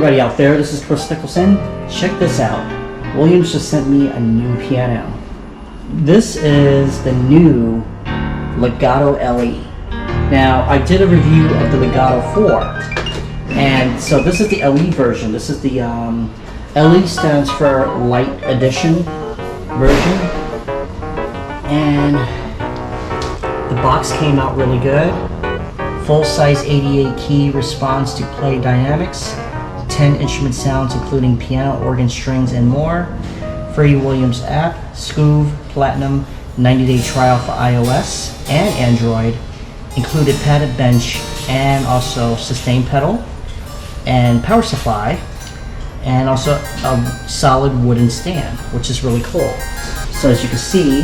everybody out there, this is Kris Nicholson. Check this out. Williams just sent me a new piano. This is the new Legato LE. Now, I did a review of the Legato 4, and so this is the LE version. This is the LE stands for Light Edition version, and the box came out really good. Full-size 88 key response to play dynamics, 10 instrument sounds including piano, organ, strings, and more. Free Williams app, Scoob, Platinum, 90-day trial for iOS and Android. Included padded bench and also sustain pedal and power supply, and also a solid wooden stand, which is really cool. So as you can see,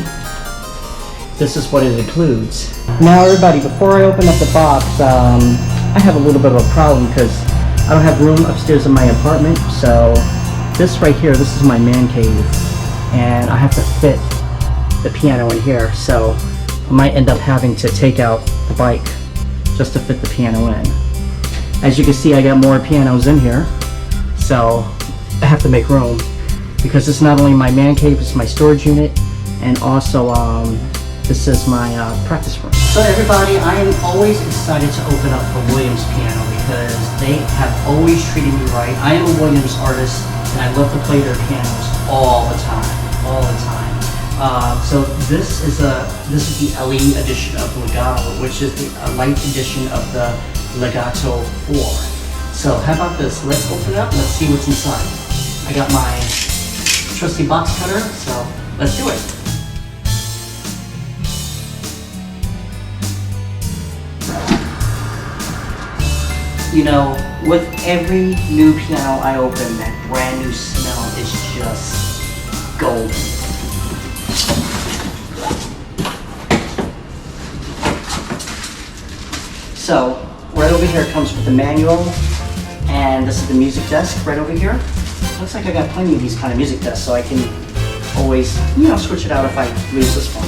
this is what it includes. Now everybody, before I open up the box, I have a little bit of a problem because I don't have room upstairs in my apartment. So this right here, this is my man cave, and I have to fit the piano in here. So I might end up having to take out the bike just to fit the piano in. As you can see, I got more pianos in here, so I have to make room because it's not only my man cave, it's my storage unit, and also this is my practice room. So everybody, I am always excited to open up a Williams piano because they have always treated me right. I am a Williams artist and I love to play their pianos all the time, all the time. So this is the LE edition of Legato, which is the light edition of the Legato 4. So how about this? Let's open it up. Let's see what's inside. I got my trusty box cutter, so let's do it. You know, with every new piano I open, that brand new smell is just golden. So, right over here comes with the manual, and this is the music desk right over here. Looks like I got plenty of these kind of music desks, so I can always, you know, switch it out if I lose this one.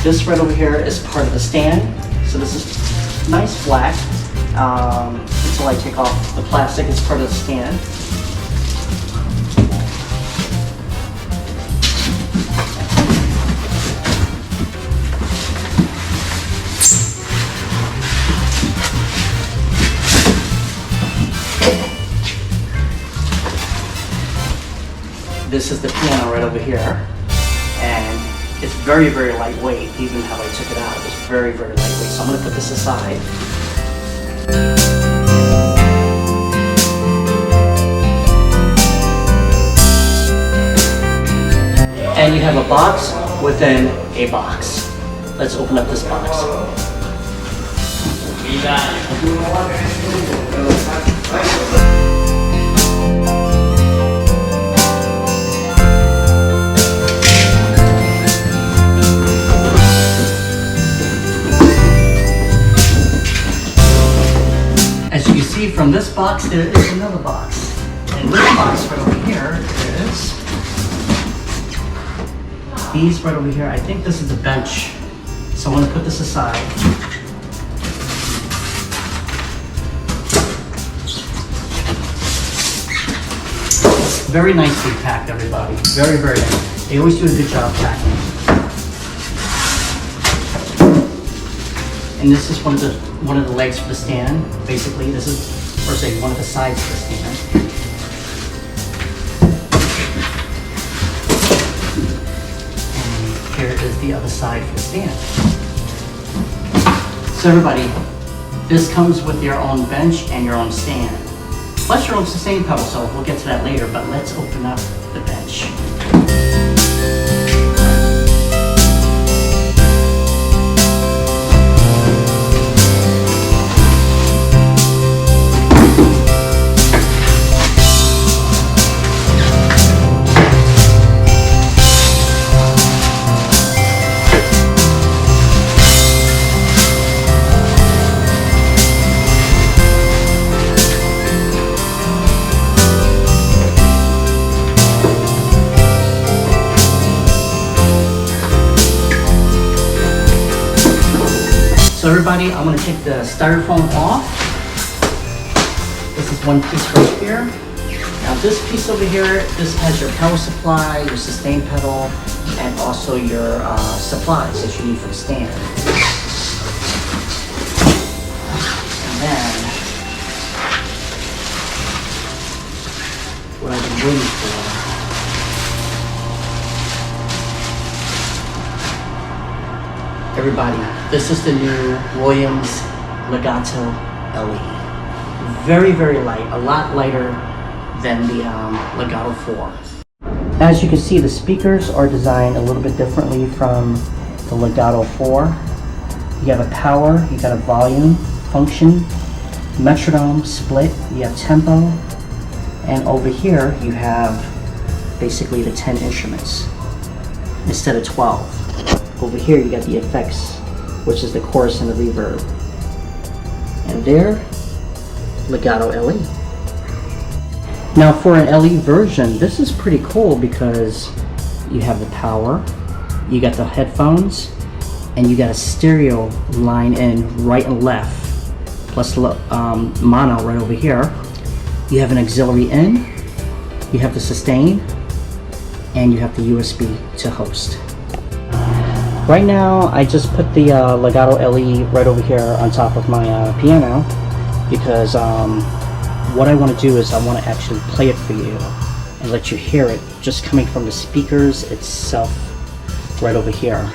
This right over here is part of the stand, so this is nice flat. Until I take off the plastic, it's part of the stand. This is the piano right over here, and it's very, very lightweight. Even how I took it out, it's very, very lightweight. So I'm going to put this aside. And you have a box within a box. Let's open up this box. As you can see from this box, there is another box. And this box right over here is these right over here. I think this is the bench. So I'm going to put this aside. Very nicely packed, everybody. Very, very nice. They always do a good job packing. And this is one of the legs for the stand. Basically, this is, or say, one of the sides of the stand. And here is the other side for the stand. So everybody, this comes with your own bench and your own stand, plus your own sustain pedal. So we'll get to that later. But let's open up the bench. So everybody, I'm gonna take the styrofoam off. This is one piece right here. Now this piece over here, this has your power supply, your sustain pedal, and also your supplies that you need for the stand. And then, what I've been waiting for. Everybody, this is the new Williams Legato LE. Very, very light, a lot lighter than the Legato 4. As you can see, the speakers are designed a little bit differently from the Legato 4. You have a power, you got a volume, function, metronome, split, you have tempo, and over here you have basically the 10 instruments instead of 12. Over here you got the effects, which is the chorus and the reverb. And there, Legato LE. Now for an LE version, this is pretty cool because you have the power, you got the headphones, and you got a stereo line in right and left, plus mono right over here. You have an auxiliary in, you have the sustain, and you have the USB to host. Right now, I just put the Legato LE right over here on top of my piano because what I want to do is I want to actually play it for you and let you hear it just coming from the speakers itself right over here.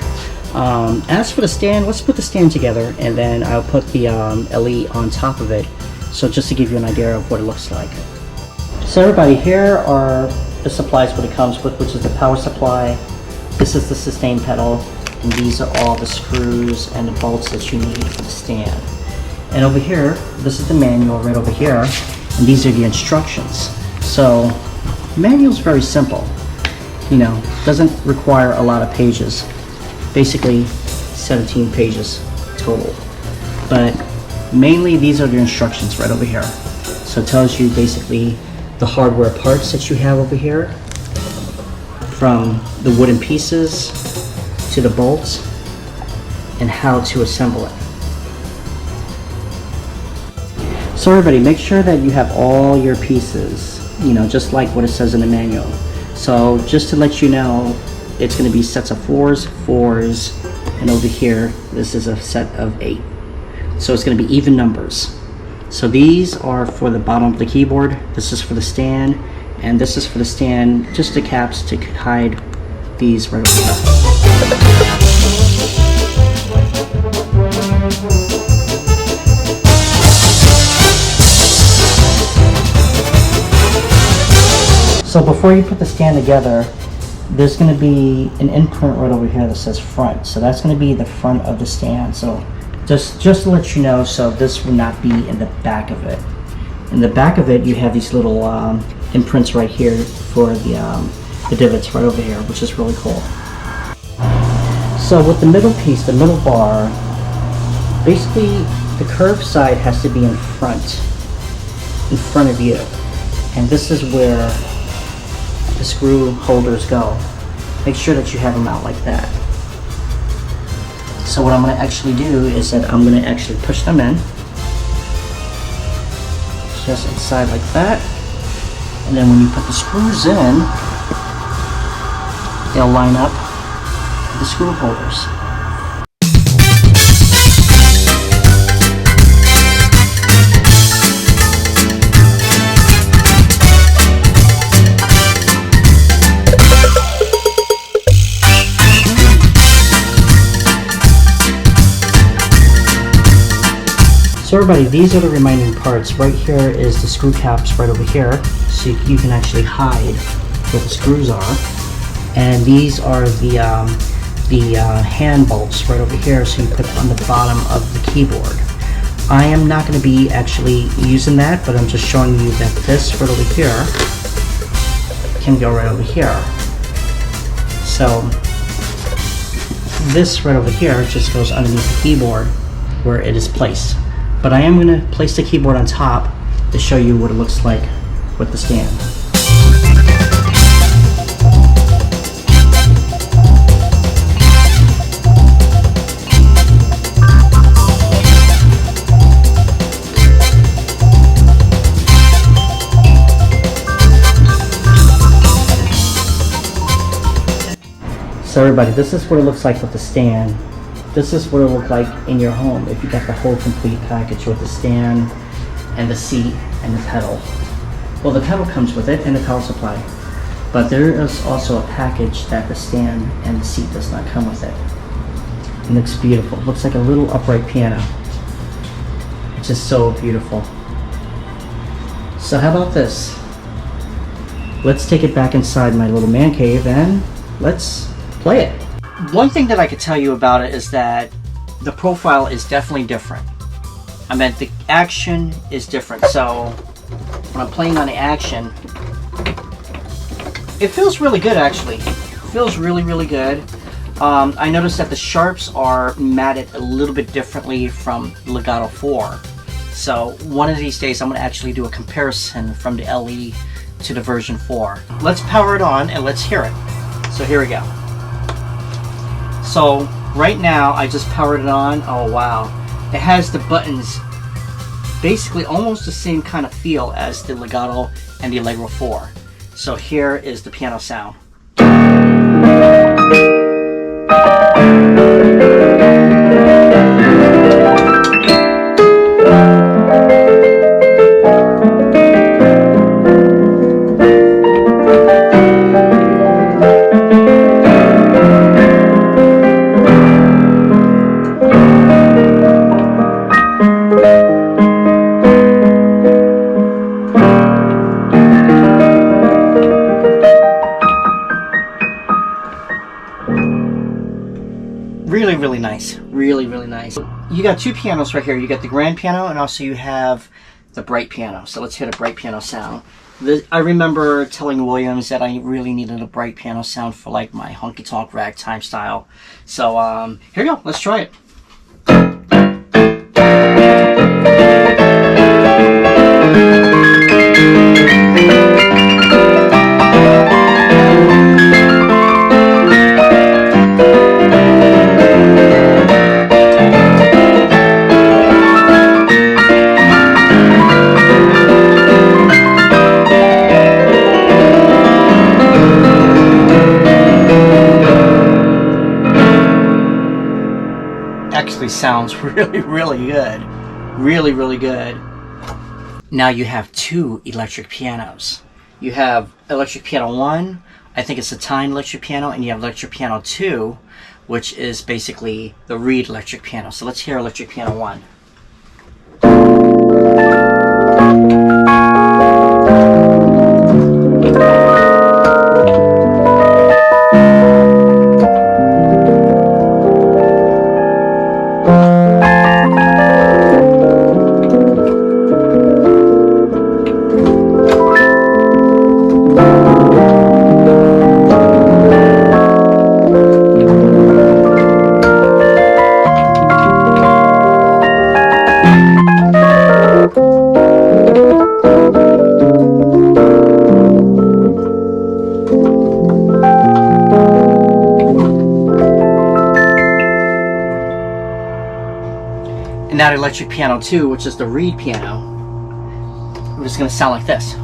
As for the stand, let's put the stand together and then I'll put the LE on top of it. So just to give you an idea of what it looks like. So everybody, here are the supplies what it comes with, which is the power supply. This is the sustain pedal. And these are all the screws and the bolts that you need for the stand. And over here, this is the manual right over here, and these are the instructions. So, the manual is very simple. You know, doesn't require a lot of pages. Basically, 17 pages total. But mainly, these are the instructions right over here. So it tells you basically the hardware parts that you have over here, from the wooden pieces to the bolts, and how to assemble it. So everybody, make sure that you have all your pieces, you know, just like what it says in the manual. So just to let you know, it's going to be sets of fours, and over here, this is a set of 8. So it's going to be even numbers. So these are for the bottom of the keyboard, this is for the stand, and this is for the stand, just the caps to hide these right over here. So before you put the stand together, there's going to be an imprint right over here that says front. So that's going to be the front of the stand. So just to let you know, so this will not be in the back of it. In the back of it, you have these little imprints right here for the divots right over here, which is really cool. So with the middle piece, the middle bar, basically the curved side has to be in front of you. And this is where the screw holders go. Make sure that you have them out like that. So what I'm going to actually do is that I'm going to actually push them in. Just inside like that. And then when you put the screws in, they'll line up with the screw holders. So everybody, these are the remaining parts. Right here is the screw caps right over here, so you can actually hide where the screws are. And these are the hand bolts right over here, so you put on the bottom of the keyboard. I am not going to be actually using that, but I'm just showing you that this right over here can go right over here. So this right over here just goes underneath the keyboard where it is placed. But I am going to place the keyboard on top to show you what it looks like with the stand. So everybody, this is what it looks like with the stand. This is what it look like in your home if you got the whole complete package with the stand and the seat and the pedal. Well, the pedal comes with it and the power supply. But there is also a package that the stand and the seat does not come with it. It looks beautiful. It looks like a little upright piano. It's just so beautiful. So how about this? Let's take it back inside my little man cave and let's play it. One thing that I could tell you about it is that the profile is definitely different. I meant the action is different. So when I'm playing on the action, it feels really good actually. It feels really, really good. I noticed that the sharps are matted a little bit differently from Legato 4. So one of these days I'm going to actually do a comparison from the LE to the version 4. Let's power it on and let's hear it. So here we go. So right now I just powered it on. Oh wow. It has the buttons basically almost the same kind of feel as the Legato and the Allegro 4. So here is the piano sound. Really, really nice. Really, really nice. You got two pianos right here. You got the grand piano and also you have the bright piano. So let's hear the bright piano sound. I remember telling Williams that I really needed a bright piano sound for like my honky-tonk ragtime style. So here we go. Let's try it. Actually sounds really, really good. Really, really good. Now you have two electric pianos. You have electric piano 1, I think it's a Tyne electric piano, and you have electric piano 2, which is basically the Reed electric piano. So let's hear electric piano 1. And now the electric piano 2, which is the Reed piano, it's going to sound like this.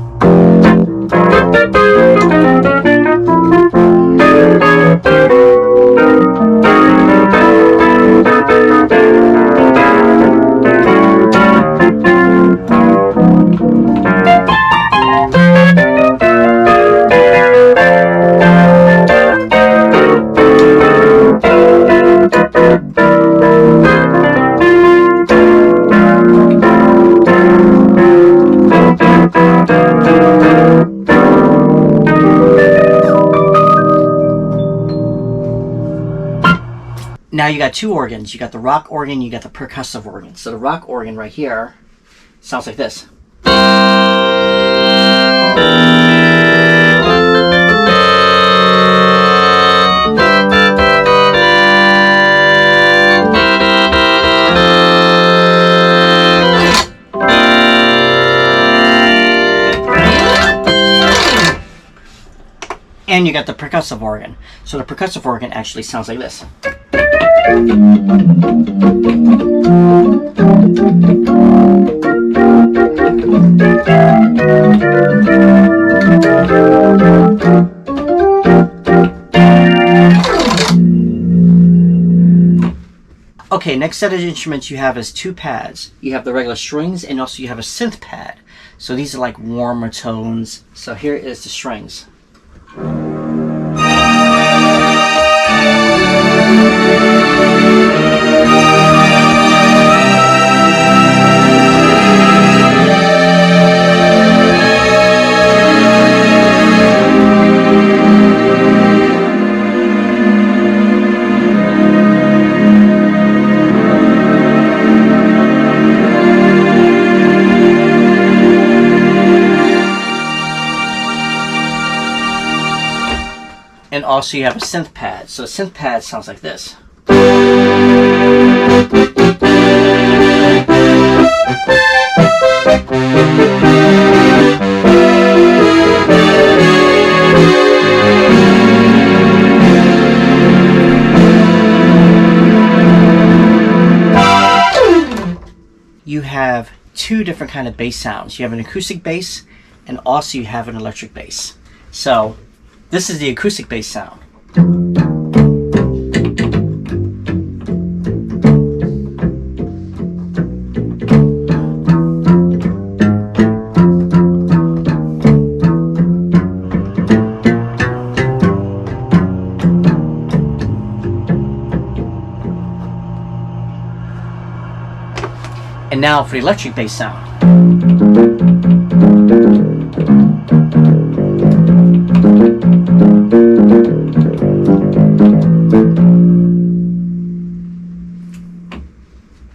Now you got two organs. You got the rock organ, you got the percussive organ. So the rock organ right here sounds like this. And you got the percussive organ. So the percussive organ actually sounds like this. next set of instruments you have is 2 pads. You have the regular strings and also you have a synth pad. So these are like warmer tones. So here is the strings. And also you have a synth pad. So a synth pad sounds like this. You have 2 different kind of bass sounds. You have an acoustic bass and also you have an electric bass. So this is the acoustic bass sound. And now for the electric bass sound.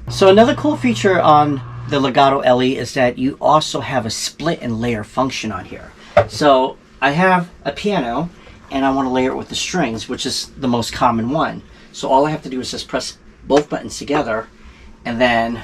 So another cool feature on the Legato LE is that you also have a split and layer function on here. So I have a piano and I want to layer it with the strings, which is the most common one. So all I have to do is just press both buttons together and then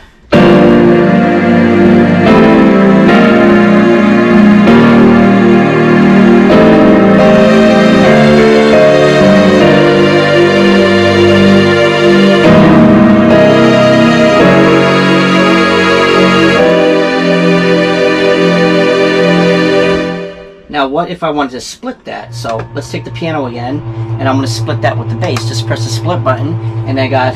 now what if I wanted to split that? So let's take the piano again and I'm going to split that with the bass. Just press the split button and I got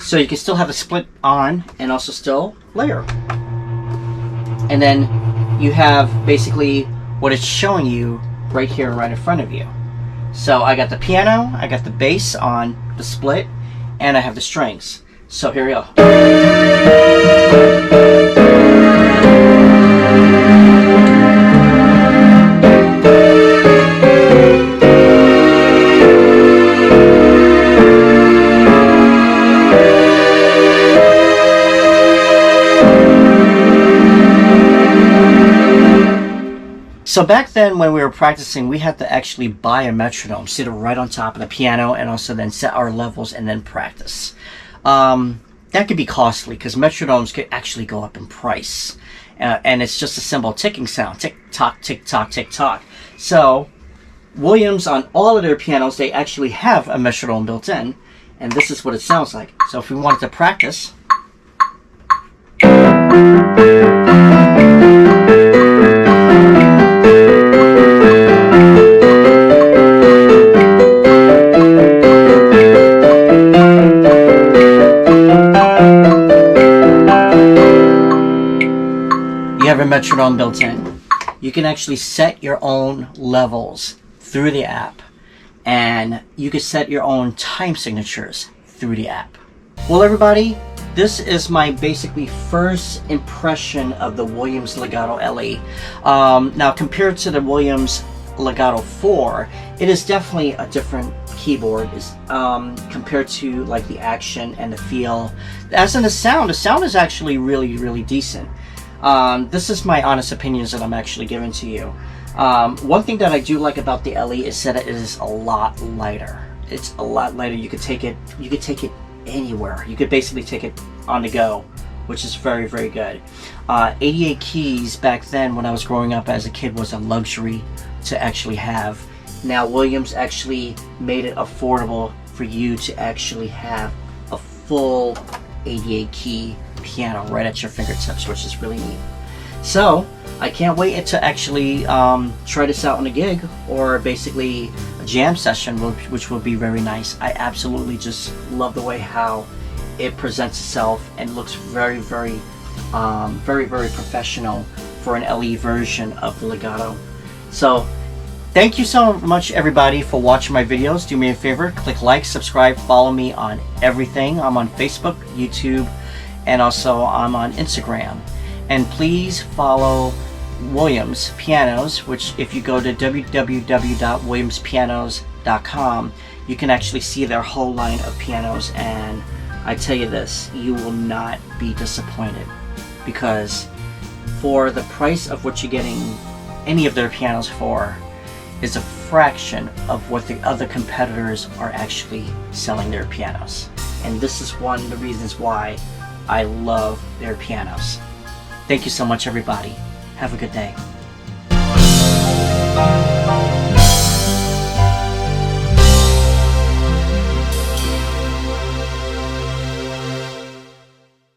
so you can still have a split on and also still layer. And then you have basically what it's showing you right here, right in front of you. So I got the piano, I got the bass on the split, and I have the strings. So here we go. So back then when we were practicing, we had to actually buy a metronome, sit it right on top of the piano, and also then set our levels and then practice. That could be costly because metronomes could actually go up in price. And it's just a simple ticking sound, tick tock, tick tock, tick tock. So Williams, on all of their pianos, they actually have a metronome built in, and this is what it sounds like. So if we wanted to practice, you have a metronome built in. You can actually set your own levels through the app, and you can set your own time signatures through the app. Well, everybody, this is my basically first impression of the Williams Legato LE. Now, compared to the Williams Legato 4, it is definitely a different keyboard compared to like the action and the feel. As in the sound is actually really, really decent. This is my honest opinions that I'm actually giving to you. One thing that I do like about the LE is that it is a lot lighter. It's a lot lighter. You could take it anywhere. You could basically take it on the go which is very, very good. 88 keys back then when I was growing up as a kid was a luxury to actually have. Now Williams actually made it affordable for you to actually have a full 88 key piano right at your fingertips, which is really neat. So I can't wait to actually try this out on a gig, or basically a jam session, which will be very nice. I absolutely just love the way how it presents itself and looks very, very, very professional for an LE version of the Legato. So thank you so much, everybody, for watching my videos. Do me a favor, click like, subscribe, follow me on everything. I'm on Facebook, YouTube, and also I'm on Instagram. And please follow Williams Pianos, which if you go to www.williamspianos.com, you can actually see their whole line of pianos. And I tell you this, you will not be disappointed, because for the price of what you're getting any of their pianos for is a fraction of what the other competitors are actually selling their pianos. And this is one of the reasons why I love their pianos. Thank you so much, everybody. Have a good day.